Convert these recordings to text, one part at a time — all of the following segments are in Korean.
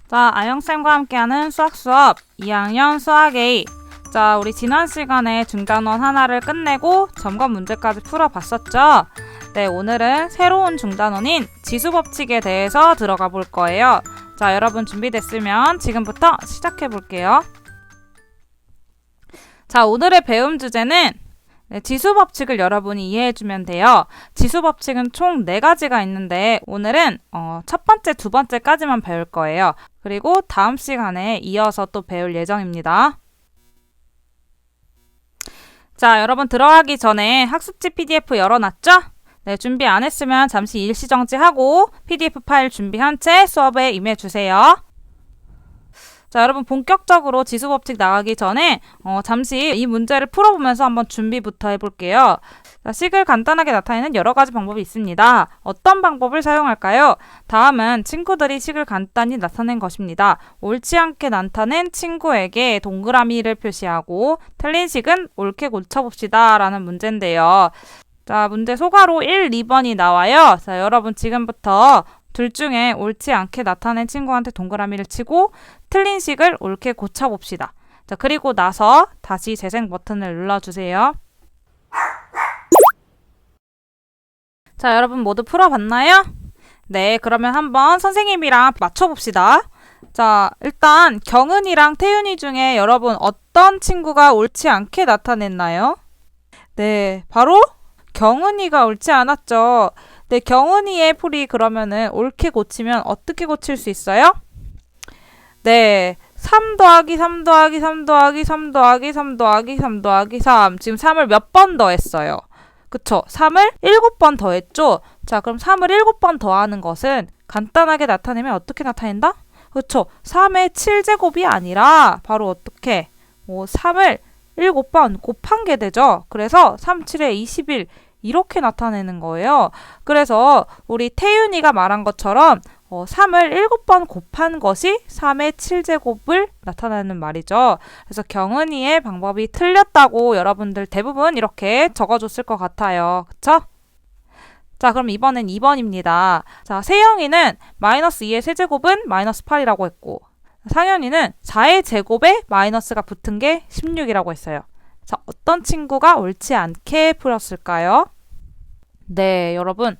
자, 아영쌤과 함께하는 수학 수업 2학년 수학 A. 자, 우리 지난 시간에 중단원 하나를 끝내고 점검 문제까지 풀어봤었죠? 네, 오늘은 새로운 중단원인 지수법칙에 대해서 들어가 볼 거예요. 자, 여러분 준비됐으면 지금부터 시작해 볼게요. 자, 오늘의 배움 주제는 지수법칙을 여러분이 이해해주면 돼요. 지수법칙은 총 4가지가 있는데 오늘은 첫 번째, 두 번째까지만 배울 거예요. 그리고 다음 시간에 이어서 또 배울 예정입니다. 자, 여러분 들어가기 전에 학습지 PDF 열어놨죠? 네, 준비 안 했으면 잠시 일시정지하고 PDF 파일 준비한 채 수업에 임해주세요. 자, 여러분 본격적으로 지수법칙 나가기 전에 잠시 이 문제를 풀어보면서 한번 준비부터 해볼게요. 자, 식을 간단하게 나타내는 여러 가지 방법이 있습니다. 어떤 방법을 사용할까요? 다음은 친구들이 식을 간단히 나타낸 것입니다. 옳지 않게 나타낸 친구에게 동그라미를 표시하고 틀린 식은 옳게 고쳐봅시다 라는 문제인데요. 자, 문제 소가로 1, 2번이 나와요. 자, 여러분 지금부터 둘 중에 옳지 않게 나타낸 친구한테 동그라미를 치고 틀린 식을 옳게 고쳐봅시다. 자, 그리고 나서 다시 재생 버튼을 눌러주세요. 자, 여러분 모두 풀어봤나요? 네, 그러면 한번 선생님이랑 맞춰봅시다. 자, 일단 경은이랑 태윤이 중에 여러분 어떤 친구가 옳지 않게 나타냈나요? 네, 바로 경은이가 옳지 않았죠. 네, 경은이의 풀이 그러면은 옳게 고치면 어떻게 고칠 수 있어요? 네, 3 더하기 3 더하기 3 더하기 3 더하기 3 더하기 3 더하기 3. 지금 3을 몇 번 더했어요? 그쵸? 3을 7번 더했죠? 자, 그럼 3을 7번 더하는 것은 간단하게 나타내면 어떻게 나타낸다? 그쵸? 3의 7제곱이 아니라 바로 어떻게? 3을 7번 곱한 게 되죠? 그래서 3, 7에 21 이렇게 나타내는 거예요. 그래서 우리 태윤이가 말한 것처럼 3을 7번 곱한 것이 3의 7제곱을 나타내는 말이죠. 그래서 경은이의 방법이 틀렸다고 여러분들 대부분 이렇게 적어줬을 것 같아요. 그쵸? 자, 그럼 이번엔 2번입니다. 자, 세영이는 마이너스 2의 세제곱은 마이너스 8이라고 했고 상현이는 4의 제곱에 마이너스가 붙은 게 16이라고 했어요. 자, 어떤 친구가 옳지 않게 풀었을까요? 네, 여러분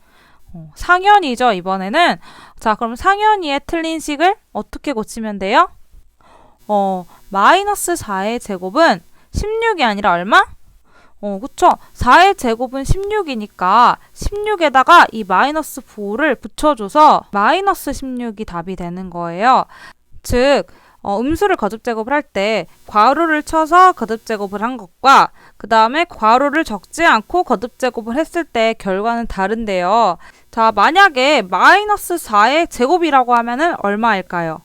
상현이죠, 이번에는. 자, 그럼 상현이의 틀린 식을 어떻게 고치면 돼요? 마이너스 4의 제곱은 16이 아니라 얼마? 그쵸. 4의 제곱은 16이니까 16에다가 이 마이너스 9를 붙여줘서 마이너스 16이 답이 되는 거예요. 즉, 음수를 거듭 제곱을 할 때 괄호를 쳐서 거듭 제곱을 한 것과 그 다음에 괄호를 적지 않고 거듭 제곱을 했을 때 결과는 다른데요. 자, 만약에 마이너스 4의 제곱이라고 하면은 얼마일까요?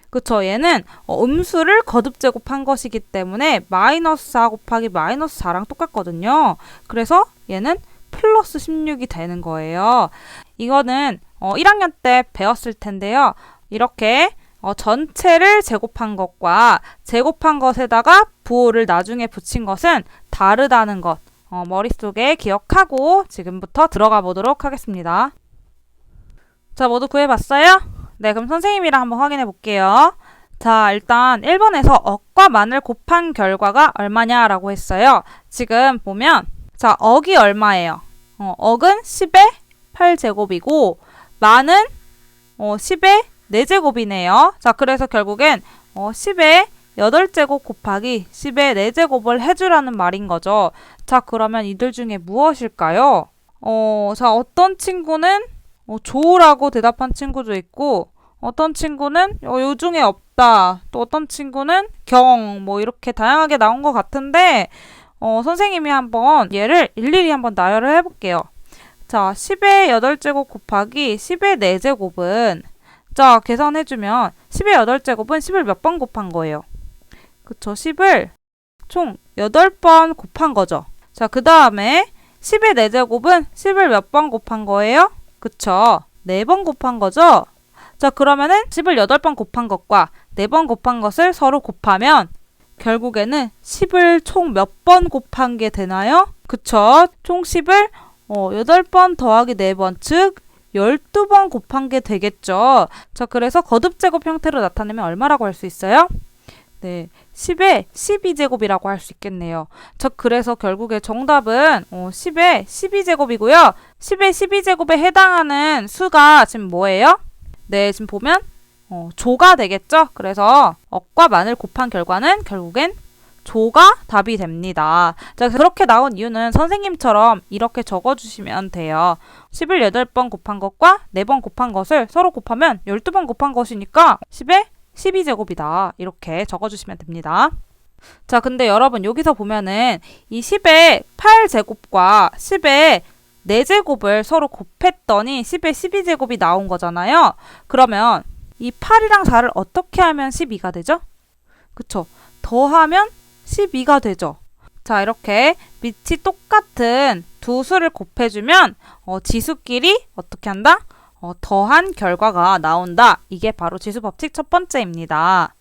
그쵸, 얘는 음수를 거듭 제곱한 것이기 때문에 마이너스 4 곱하기 마이너스 4랑 똑같거든요. 그래서 얘는 플러스 16이 되는 거예요. 이거는 1학년 때 배웠을 텐데요. 이렇게 전체를 제곱한 것과 제곱한 것에다가 부호를 나중에 붙인 것은 다르다는 것 머릿속에 기억하고 지금부터 들어가 보도록 하겠습니다. 자, 모두 구해봤어요? 네, 그럼 선생님이랑 한번 확인해 볼게요. 자, 일단 1번에서 억과 만을 곱한 결과가 얼마냐라고 했어요. 지금 보면 자, 억이 얼마예요? 억은 10의 8제곱이고 만은 10의 4제곱이네요. 자, 그래서 결국엔 10의 8제곱 곱하기 10의 4제곱을 해주라는 말인 거죠. 자, 그러면 이들 중에 무엇일까요? 자, 어떤 친구는 조라고 대답한 친구도 있고 어떤 친구는 요 중에 없다. 또 어떤 친구는 뭐 이렇게 다양하게 나온 것 같은데 선생님이 한번 얘를 일일이 한번 나열을 해볼게요. 자, 10의 8제곱 곱하기 10의 4제곱은 자, 계산해주면 10의 8제곱은 10을 몇 번 곱한 거예요? 그쵸, 10을 총 8번 곱한 거죠. 자, 그 다음에 10의 4제곱은 10을 몇 번 곱한 거예요? 그쵸, 4번 곱한 거죠. 자, 그러면은 10을 8번 곱한 것과 4번 곱한 것을 서로 곱하면 결국에는 10을 총 몇 번 곱한 게 되나요? 그쵸, 총 10을 8번 더하기 4번, 즉 12번 곱한 게 되겠죠. 자, 그래서 거듭제곱 형태로 나타내면 얼마라고 할 수 있어요? 네, 10의 12제곱이라고 할 수 있겠네요. 자, 그래서 결국에 정답은 10의 12제곱이고요. 10의 12제곱에 해당하는 수가 지금 뭐예요? 네, 지금 보면 조가 되겠죠? 그래서 억과 만을 곱한 결과는 결국엔 조가 답이 됩니다. 자, 그렇게 나온 이유는 선생님처럼 이렇게 적어주시면 돼요. 10을 8번 곱한 것과 4번 곱한 것을 서로 곱하면 12번 곱한 것이니까 10의 12제곱이다. 이렇게 적어주시면 됩니다. 자, 근데 여러분 여기서 보면은 이 10의 8제곱과 10의 4제곱을 서로 곱했더니 10의 12제곱이 나온 거잖아요. 그러면 이 8이랑 4를 어떻게 하면 12가 되죠? 그쵸? 더하면 12가 되죠. 자, 이렇게 밑이 똑같은 두 수를 곱해주면 지수끼리 어떻게 한다? 더한 결과가 나온다. 이게 바로 지수법칙 첫 번째입니다.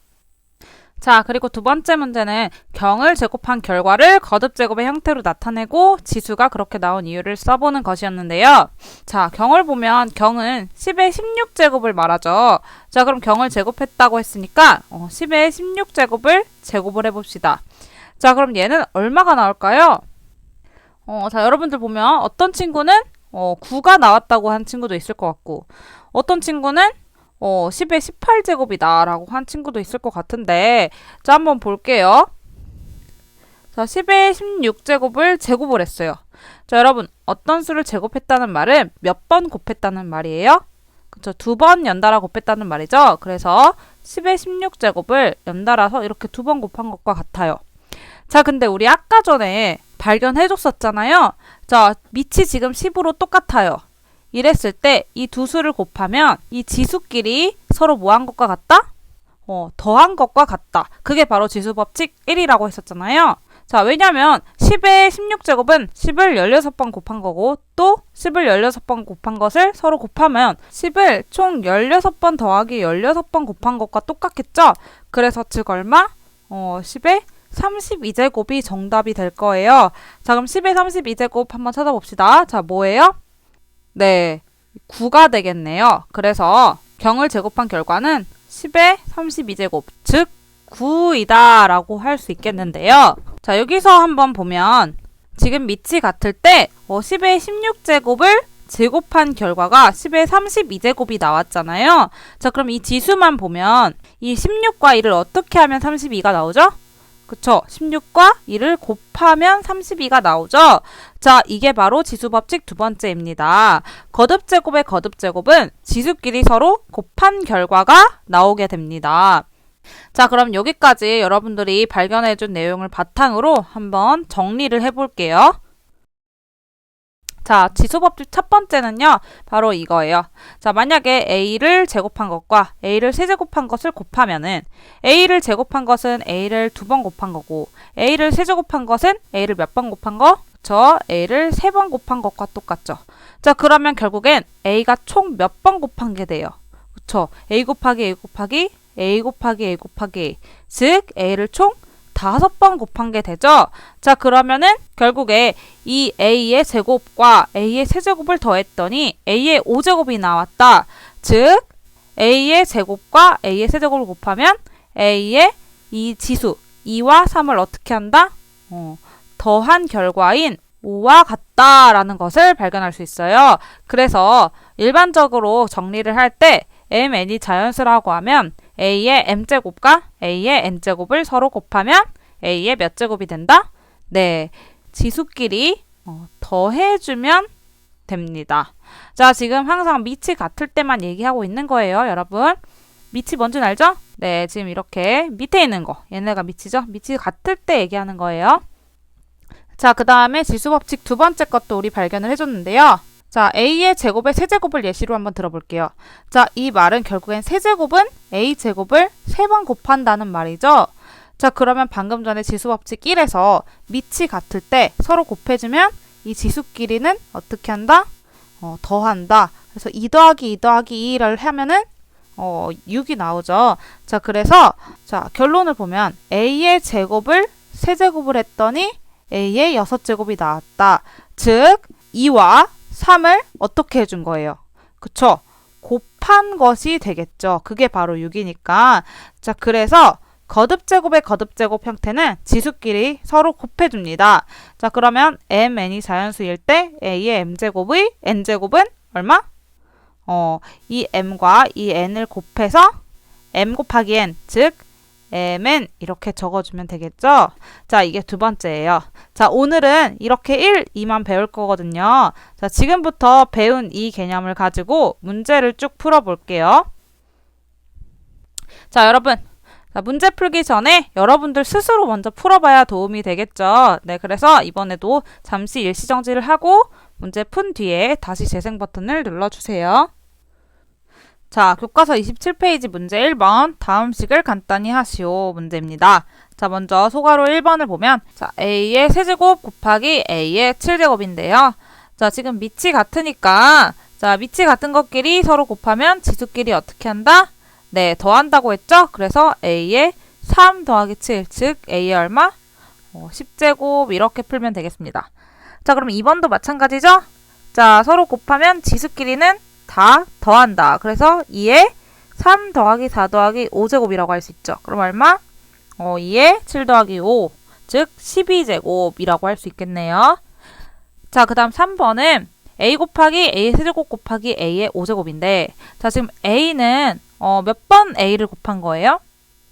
자, 그리고 두 번째 문제는 경을 제곱한 결과를 거듭제곱의 형태로 나타내고 지수가 그렇게 나온 이유를 써보는 것이었는데요. 자, 경을 보면 경은 10의 16제곱을 말하죠. 자, 그럼 경을 제곱했다고 했으니까 10의 16제곱을 제곱을 해봅시다. 자, 그럼 얘는 얼마가 나올까요? 자, 여러분들 보면 어떤 친구는 9가 나왔다고 한 친구도 있을 것 같고 어떤 친구는 10의 18제곱이다 라고 한 친구도 있을 것 같은데 자, 한번 볼게요. 자, 10의 16제곱을 제곱을 했어요. 자, 여러분 어떤 수를 제곱했다는 말은 몇 번 곱했다는 말이에요? 그쵸, 2번 연달아 곱했다는 말이죠. 그래서 10의 16제곱을 연달아서 이렇게 2번 곱한 것과 같아요. 자, 근데 우리 아까 전에 발견해줬었잖아요. 자, 밑이 지금 10으로 똑같아요. 이랬을 때 이 두 수를 곱하면 이 지수끼리 서로 뭐 한 것과 같다? 더한 것과 같다. 그게 바로 지수법칙 1이라고 했었잖아요. 자, 왜냐면 10의 16제곱은 10을 16번 곱한 거고 또 10을 16번 곱한 것을 서로 곱하면 10을 총 16번 더하기 16번 곱한 것과 똑같겠죠? 그래서 즉 얼마? 10의 32제곱이 정답이 될 거예요. 자, 그럼 10의 32제곱 한번 찾아봅시다. 자, 뭐예요? 네, 9가 되겠네요. 그래서 경을 제곱한 결과는 10의 32제곱, 즉 9이다 라고 할 수 있겠는데요. 자, 여기서 한번 보면 지금 밑이 같을 때 10의 16제곱을 제곱한 결과가 10의 32제곱이 나왔잖아요. 자, 그럼 이 지수만 보면 이 16과 1을 어떻게 하면 32가 나오죠? 그쵸? 16과 1을 곱하면 32가 나오죠? 자, 이게 바로 지수법칙 두 번째입니다. 거듭제곱의 거듭제곱은 지수끼리 서로 곱한 결과가 나오게 됩니다. 자, 그럼 여기까지 여러분들이 발견해준 내용을 바탕으로 한번 정리를 해볼게요. 자, 지수법칙 첫 번째는요, 바로 이거예요. 자, 만약에 A를 제곱한 것과 A를 세제곱한 것을 곱하면은 A를 제곱한 것은 A를 2번 곱한 거고 A를 세제곱한 것은 A를 몇 번 곱한 거? 그쵸? A를 3번 곱한 것과 똑같죠. 자, 그러면 결국엔 A가 총 몇 번 곱한 게 돼요? 그쵸? A 곱하기 A 곱하기 A 곱하기 A 곱하기 A. 즉, A를 총 5번 곱한 게 되죠. 자, 그러면은 결국에 이 A의 제곱과 A의 세제곱을 더했더니 A의 5제곱이 나왔다. 즉 A의 제곱과 A의 세제곱을 곱하면 A의 이 지수 2와 3을 어떻게 한다? 더한 결과인 5와 같다라는 것을 발견할 수 있어요. 그래서 일반적으로 정리를 할 때 mn이 자연수라고 하면 a의 m제곱과 a의 n제곱을 서로 곱하면 a의 몇 제곱이 된다? 네, 지수끼리 더해주면 됩니다. 자, 지금 항상 밑이 같을 때만 얘기하고 있는 거예요, 여러분. 밑이 뭔지 알죠? 네, 지금 이렇게 밑에 있는 거, 얘네가 밑이죠? 밑이 같을 때 얘기하는 거예요. 자, 그 다음에 지수법칙 두 번째 것도 우리 발견을 해줬는데요. 자, a의 제곱의 세제곱을 예시로 한번 들어볼게요. 자, 이 말은 결국엔 세제곱은 a제곱을 3번 곱한다는 말이죠. 자, 그러면 방금 전에 지수법칙 1에서 밑이 같을 때 서로 곱해주면 이 지수끼리는 어떻게 한다? 더한다. 그래서 2 더하기 2 더하기 2를 하면은 6이 나오죠. 자, 그래서 자, 결론을 보면 a의 제곱을 세제곱을 했더니 a의 6제곱이 나왔다. 즉 2와 3을 어떻게 해준 거예요? 그쵸? 곱한 것이 되겠죠. 그게 바로 6이니까. 자, 그래서 거듭제곱의 거듭제곱 형태는 지수끼리 서로 곱해줍니다. 자, 그러면 mn이 자연수일 때 a의 m제곱의 n제곱은 얼마? 이 m과 이 n을 곱해서 m 곱하기 n, 즉 mn 이렇게 적어주면 되겠죠? 자, 이게 두 번째예요. 자, 오늘은 이렇게 1, 2만 배울 거거든요. 자, 지금부터 배운 이 개념을 가지고 문제를 쭉 풀어볼게요. 자, 여러분. 자, 문제 풀기 전에 여러분들 스스로 먼저 풀어봐야 도움이 되겠죠. 네, 그래서 이번에도 잠시 일시정지를 하고 문제 푼 뒤에 다시 재생 버튼을 눌러주세요. 자, 교과서 27페이지 문제 1번 다음 식을 간단히 하시오 문제입니다. 자, 먼저 소괄호 1번을 보면 자, a의 세제곱 곱하기 a의 7제곱인데요. 자, 지금 밑이 같으니까 자, 밑이 같은 것끼리 서로 곱하면 지수끼리 어떻게 한다? 네, 더한다고 했죠? 그래서 a의 3 더하기 7, 즉 a의 얼마? 10제곱 이렇게 풀면 되겠습니다. 자, 그럼 2번도 마찬가지죠? 자, 서로 곱하면 지수끼리는 다 더한다. 그래서 2에 3 더하기 4 더하기 5제곱이라고 할 수 있죠. 그럼 얼마? 2에 7 더하기 5, 즉 12제곱이라고 할 수 있겠네요. 자, 그 다음 3번은 a 곱하기 a의 세제곱 곱하기 a의 5제곱인데 자, 지금 a는 몇 번 a를 곱한 거예요?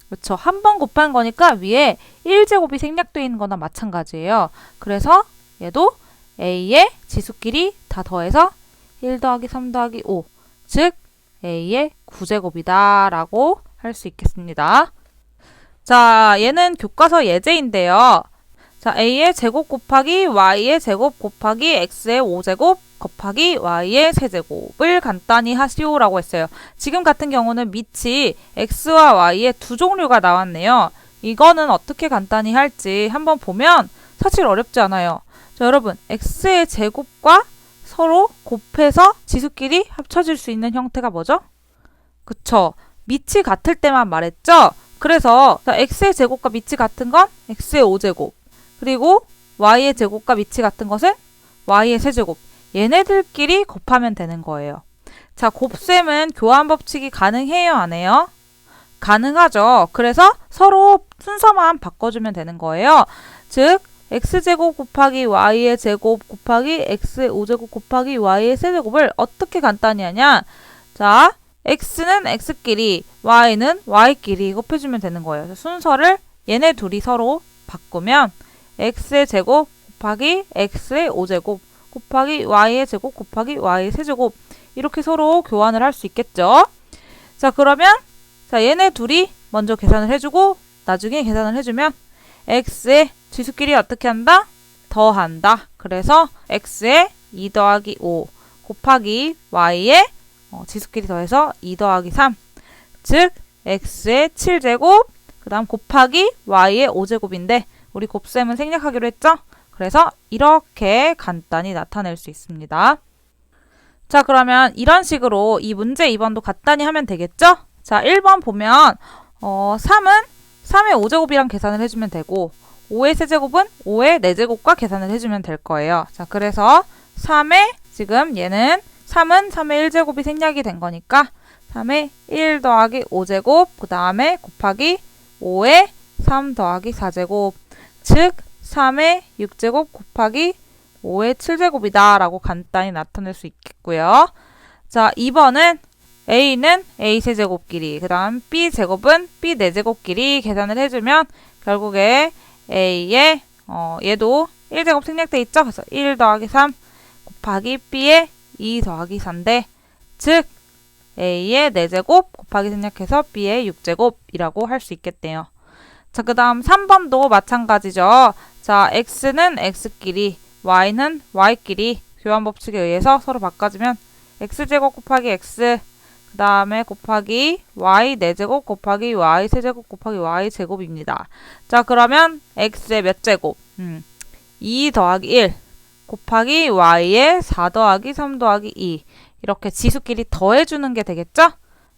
그렇죠. 한 번 곱한 거니까 위에 1제곱이 생략되어 있는 거나 마찬가지예요. 그래서 얘도 a의 지수끼리 다 더해서 1 더하기 3 더하기 5, 즉 a의 9제곱이다 라고 할 수 있겠습니다. 자, 얘는 교과서 예제인데요. 자, a의 제곱 곱하기 y의 제곱 곱하기 x의 5제곱 곱하기 y의 세제곱을 간단히 하시오라고 했어요. 지금 같은 경우는 밑이 x와 y의 두 종류가 나왔네요. 이거는 어떻게 간단히 할지 한번 보면 사실 어렵지 않아요. 자, 여러분, x의 제곱과 서로 곱해서 지수끼리 합쳐질 수 있는 형태가 뭐죠? 그쵸. 밑이 같을 때만 말했죠? 그래서 자, x의 제곱과 밑이 같은 건 x의 5제곱 그리고 y의 제곱과 밑이 같은 것은 y의 세제곱 얘네들끼리 곱하면 되는 거예요. 자, 곱셈은 교환 법칙이 가능해요? 안 해요? 가능하죠. 그래서 서로 순서만 바꿔주면 되는 거예요. 즉 x제곱 곱하기 y의 제곱 곱하기 x의 5제곱 곱하기 y의 세제곱을 어떻게 간단히 하냐? 자, x는 x끼리, y는 y끼리 곱해주면 되는 거예요. 순서를 얘네 둘이 서로 바꾸면 x의 제곱 곱하기 x의 5제곱 곱하기 y의 제곱 곱하기 y의 세제곱 이렇게 서로 교환을 할 수 있겠죠. 자, 그러면 자, 얘네 둘이 먼저 계산을 해주고 나중에 계산을 해주면 x의 지수끼리 어떻게 한다? 더한다. 그래서 x의 2 더하기 5 곱하기 y의 지수끼리 더해서 2 더하기 3 즉 x의 7제곱 그 다음 곱하기 y의 5제곱인데 우리 곱셈은 생략하기로 했죠? 그래서 이렇게 간단히 나타낼 수 있습니다. 자, 그러면 이런 식으로 이 문제 2번도 간단히 하면 되겠죠? 자, 1번 보면 3은 3의 5제곱이랑 계산을 해주면 되고 5의 세제곱은 5의 4제곱과 계산을 해주면 될 거예요. 자, 그래서 3의 지금 얘는 3은 3의 1제곱이 생략이 된 거니까 3의 1 더하기 5제곱 그 다음에 곱하기 5의 3 더하기 4제곱 즉 3의 6제곱 곱하기 5의 7제곱이다 라고 간단히 나타낼 수 있겠고요. 자, 2번은 a는 a 세제곱끼리 그 다음 b제곱은 b 4제곱끼리 계산을 해주면 결국에 a의 얘도 1제곱 생략돼 있죠. 그래서 1 더하기 3 곱하기 b의 2 더하기 4인데 즉 a의 4제곱 곱하기 생략해서 b의 6제곱이라고 할 수 있겠네요. 자, 그 다음 3번도 마찬가지죠. 자, x는 x끼리 y는 y끼리 교환 법칙에 의해서 서로 바꿔주면 x제곱 곱하기 x 그 다음에 곱하기 y 4제곱 곱하기 y 세제곱 곱하기 y 제곱입니다. 자, 그러면 x의 몇 제곱? 2 더하기 1 곱하기 y의 4 더하기 3 더하기 2 이렇게 지수끼리 더해주는 게 되겠죠?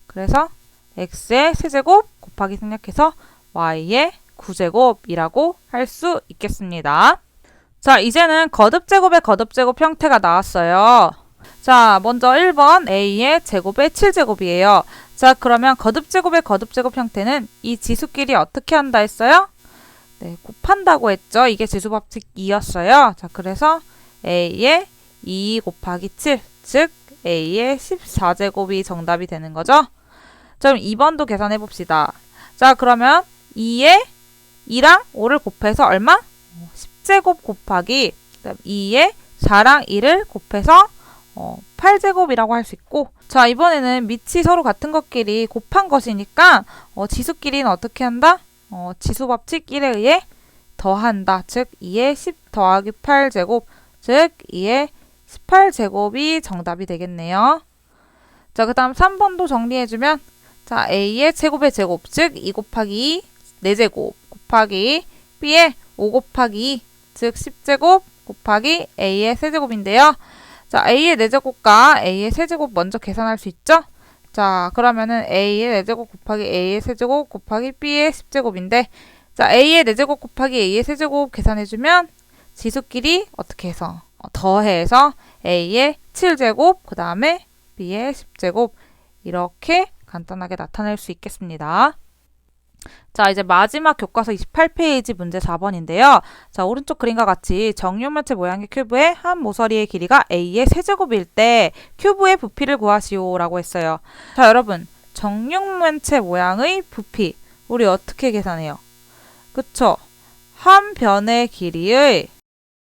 그래서 x의 세제곱 곱하기 생략해서 y의 9제곱이라고 할 수 있겠습니다. 자, 이제는 거듭제곱의 거듭제곱 형태가 나왔어요. 자, 먼저 1번 a의 제곱의 7제곱이에요. 자, 그러면 거듭제곱의 거듭제곱 형태는 이 지수끼리 어떻게 한다 했어요? 네, 곱한다고 했죠. 이게 지수법칙 2였어요. 자, 그래서 a의 2 곱하기 7, 즉 a의 14제곱이 정답이 되는 거죠. 자, 그럼 2번도 계산해 봅시다. 자, 그러면 2에 2랑 5를 곱해서 얼마? 10제곱 곱하기 2에 4랑 2를 곱해서 8제곱이라고 할 수 있고, 자, 이번에는 밑이 서로 같은 것끼리 곱한 것이니까 지수끼리는 어떻게 한다? 지수법칙 1에 의해 더한다. 즉 2에 10 더하기 8제곱, 즉 2에 18제곱이 정답이 되겠네요. 자, 그 다음 3번도 정리해주면, 자, a의 제곱의 제곱, 즉 2 곱하기 2, 4제곱 곱하기 b의 5 곱하기 2, 즉 10제곱 곱하기 a의 세제곱인데요. 자, a의 4제곱과 a의 세제곱 먼저 계산할 수 있죠? 자, 그러면은 a의 4제곱 곱하기 a의 세제곱 곱하기 b의 10제곱인데, 자, a의 4제곱 곱하기 a의 세제곱 계산해주면 지수끼리 어떻게 해서 더해서 a의 7제곱 그 다음에 b의 10제곱 이렇게 간단하게 나타낼 수 있겠습니다. 자, 이제 마지막 교과서 28페이지 문제 4번인데요. 자, 오른쪽 그림과 같이 정육면체 모양의 큐브의 한 모서리의 길이가 a의 세제곱일 때 큐브의 부피를 구하시오 라고 했어요. 자, 여러분, 정육면체 모양의 부피 우리 어떻게 계산해요? 그쵸? 한 변의 길이의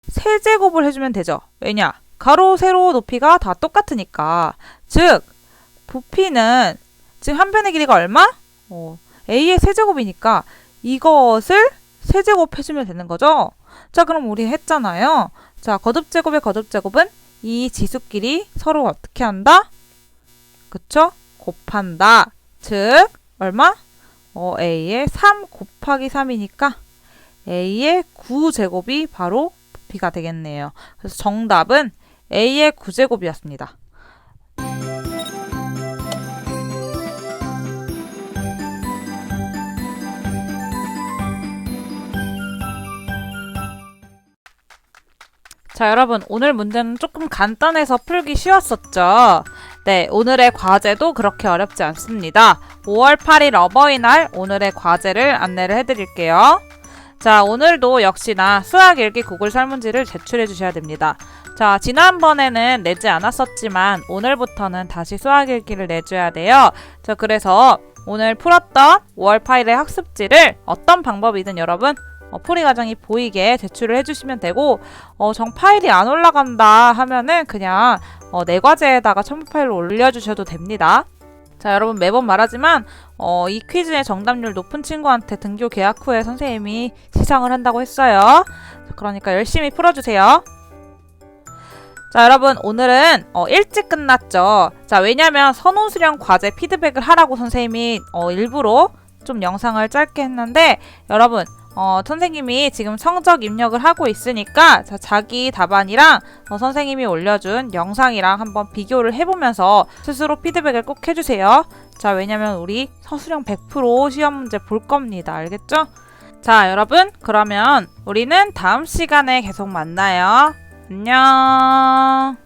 세제곱을 해주면 되죠. 왜냐? 가로, 세로 높이가 다 똑같으니까. 즉, 부피는 지금 한 변의 길이가 얼마? a의 세제곱이니까 이것을 세제곱 해주면 되는 거죠. 자, 그럼 우리 했잖아요. 자, 거듭제곱의 거듭제곱은 이 지수끼리 서로 어떻게 한다? 그쵸? 곱한다. 즉, 얼마? a의 3 곱하기 3이니까 a의 9제곱이 바로 부피가 되겠네요. 그래서 정답은 a의 9제곱이었습니다. 자, 여러분, 오늘 문제는 조금 간단해서 풀기 쉬웠었죠? 네, 오늘의 과제도 그렇게 어렵지 않습니다. 5월 8일 어버이날 오늘의 과제를 안내를 해드릴게요. 자, 오늘도 역시나 수학 일기 구글 설문지를 제출해 주셔야 됩니다. 자, 지난번에는 내지 않았었지만 오늘부터는 다시 수학 일기를 내줘야 돼요. 자, 그래서 오늘 풀었던 5월 8일의 학습지를 어떤 방법이든 여러분 풀이 과정이 보이게 제출을 해주시면 되고, 정 파일이 안 올라간다 하면은 그냥 내 과제에다가 첨부 파일로 올려주셔도 됩니다. 자, 여러분, 매번 말하지만 이 퀴즈의 정답률 높은 친구한테 등교 개학 후에 선생님이 시상을 한다고 했어요. 그러니까 열심히 풀어주세요. 자, 여러분, 오늘은 일찍 끝났죠. 자, 왜냐면 선호 수련 과제 피드백을 하라고 선생님이 일부러 좀 영상을 짧게 했는데, 여러분, 선생님이 지금 성적 입력을 하고 있으니까 자기 답안이랑 선생님이 올려준 영상이랑 한번 비교를 해보면서 스스로 피드백을 꼭 해주세요. 자, 왜냐면 우리 서술형 100% 시험 문제 볼 겁니다. 알겠죠? 자, 여러분, 그러면 우리는 다음 시간에 계속 만나요. 안녕.